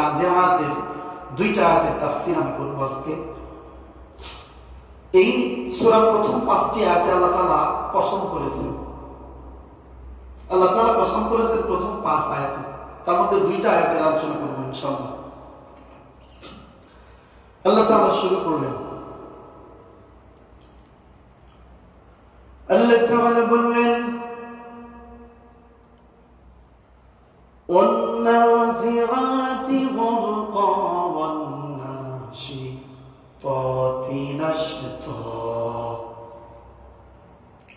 নাজিআতের দুইটা আয়াতের তাফসীর আমি করব আজকে। এই সূরার প্রথম 5টি আয়াতে আল্লাহ তাআলা কসম করেছেন। আল্লাহ তাআলা কসম করেছেন প্রথম 5 আয়াতে, তার মধ্যে দুইটা আয়াতের আলোচনা করব ইনশাআল্লাহ। আল্লাহ তাআলা শুরু করলেন, আল্লাহ তাআলা বললেন والنازعات غرقا والناشطات نشطا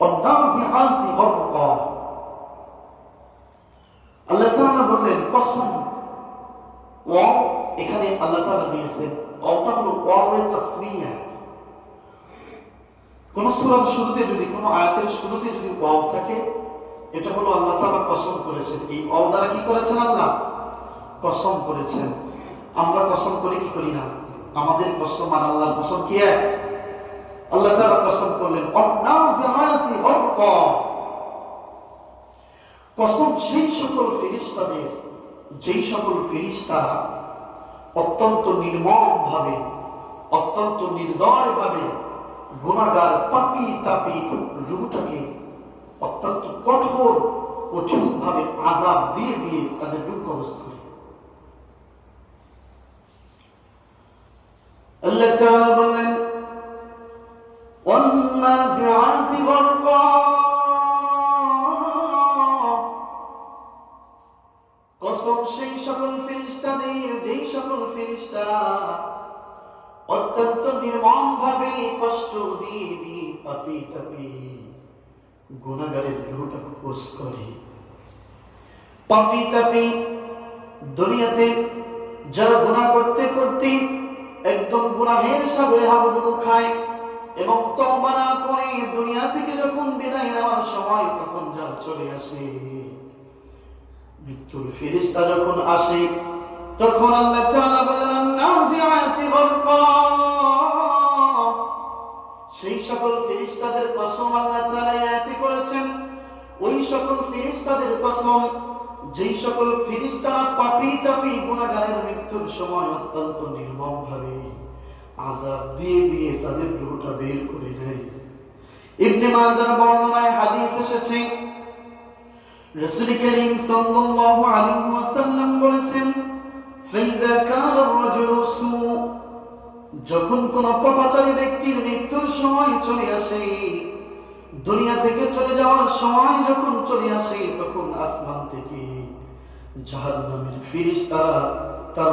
والنازعات غرقا। আল্লাহ তাআলা বললেন কসম, ওয়াও এখানে আল্লাহ তাআলা দিয়েছেন, ওয়াওটা হলো ওয়াও তাসমিয়া। কোন সূরার শুরুতে যদি, কোন আয়াতের শুরুতে যদি ওয়াও থাকে, এটা হলো আল্লাহ তাআলা কসম করেছেন। এই ওয়াও দ্বারা কি করেছেন? আল্লাহ কসম করেছেন। আমরা কসম করি কি করি না? আমাদের কসম আর আল্লাহর কসম কি এক? আল্লাহ তাআলা কসম করলেন ওয়ান্নাজিআতি গরকা। কসম সেই সকল ফেরেশতাদের, যেই সকল ফেরেশতারা অত্যন্ত নির্মম ভাবে, অত্যন্ত নির্দয় ভাবে গুনাহগার পাপী তাপী রূহটাকে অত্যন্ত কঠিন ভাবে আযাব দিয়ে দিয়ে তাদের রূহ কবজ করে। আল্লাহ তাআলা বললেন ওয়ান্নাজিআতি গরকা। কসম সেই সকল ফেরেশতাদের, যেই সকল ফেরেশতারা অত্যন্ত নির্মম ভাবে কষ্ট দিয়ে দিয়ে পাপী তাপী গুনাহগারের রূহটা কবজ করে। পাপী তাপী দুনিয়াতে যারা গুনাহ করতে করতে একদম গুনাহের সাগরে হাবুডুবু খায় এবং তওবা না করে দুনিয়া থেকে যখন বিদায় নেওয়ার সময় তখন যারা চলে আসে, মৃত্যুর ফেরেশতা যখন আসে, তখন আল্লাহ তাআলা বলেন নাজিআতি গরকা। সেই সকল ফেরেশতাদের কসম আল্লাহ তাআলা আয়াতে করেছেন, ওই সকল ফেরেশতাদের কসম যেই সকল ফেরেশতারা পাপী তাপী গুনাহগারের মৃত্যুর সময় অত্যন্ত নির্মম ভাবে আযাব দিয়ে দিয়ে তাদের রূহটা বের করে দেয়। ইবনে মাজার বর্ণনায় হাদিস এসেছে, রাসূল করিম সাল্লাল্লাহু আলাইহি ওয়াসাল্লাম বলেছেন ফাইদা কানা রাজুলু সু, যখন কোন পাপাচারী ব্যক্তির মৃত্যুর সময় চলে আসে, দুনিয়া থেকে চলে যাওয়ার সময় যখন চলে আসে, তখন আসমান থেকে জাহান্নামের ফেরেশতারা